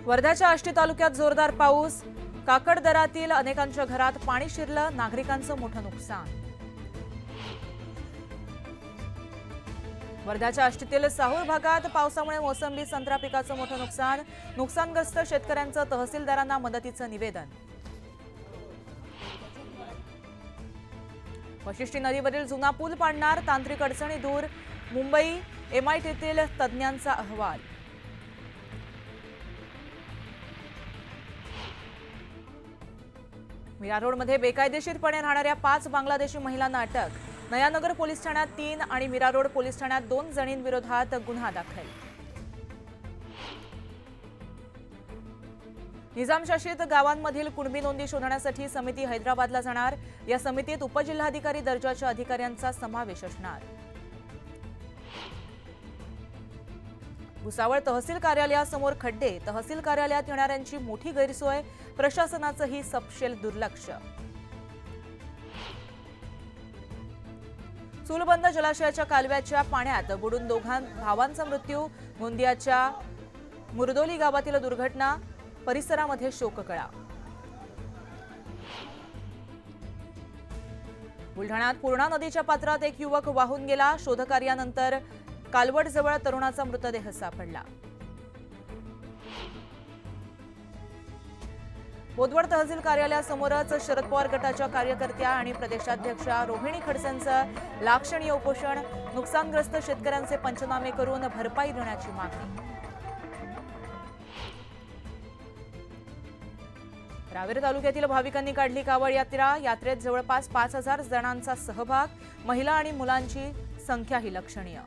वर्ध्याच्या आष्टी तालुक्यात जोरदार पाऊस, काकडदरातील अनेकांच्या घरात पाणी शिरलं, नागरिकांचं मोठं नुकसान। वर्ध्याच्या आष्टीतील साहूर भागात पावसामुळे मोसंबी संत्रा पिकाचं मोठं नुकसान, नुकसानग्रस्त शेतकऱ्यांचं तहसीलदारांना मदतीचं निवेदन। वाशिष्ठी नदीवरील जुना पूल पाडणार, तांत्रिक अडचणी दूर, मुंबई MITतील तज्ज्ञांचा अहवाल। मीरा रोडमध्ये बेकायदेशीरपणे राहणाऱ्या 5 बांगलादेशी महिलांना अटक, नयानगर पोलीस ठाण्यात 3 आणि मीरा रोड पोलीस ठाण्यात 2 जणींविरोधात गुन्हा दाखल। निजामशासित गावांमधील कुणबी नोंदी शोधण्यासाठी समिती हैदराबादला जाणार, या समितीत उपजिल्हाधिकारी दर्जाच्या अधिकाऱ्यांचा समावेश असणार। भुसावळ तहसील कार्यालयासमोर खड्डे, तहसील कार्यालयात येणाऱ्यांची मोठी गैरसोय, प्रशासनाचंही सपशेल दुर्लक्ष। चूलबंद जलाशयाच्या कालव्याच्या पाण्यात बुडून 2 भावांचा मृत्यू, गोंदियाच्या मुरदोली गावातील दुर्घटना, परिसरामध्ये शोककळा। बुलढाण्यात पूर्णा नदीच्या पात्रात एक युवक वाहून गेला, शोधकार्यानंतर कालवडजवळ तरुणाचा मृतदेह सापडला। बोदवड तहसील कार्यालयासमोरच शरद पवार गटाच्या कार्यकर्त्या आणि प्रदेशाध्यक्षा रोहिणी खडसेंचं लाक्षणीय उपोषण, नुकसानग्रस्त शेतकऱ्यांचे पंचनामे करून भरपाई देण्याची मागणी। रावेर तालुक्यातील भाविकांनी काढली कावड यात्रा, यात्रेत जवळपास 5000 जणांचा सहभाग, महिला आणि मुलांची संख्याही लक्षणीय।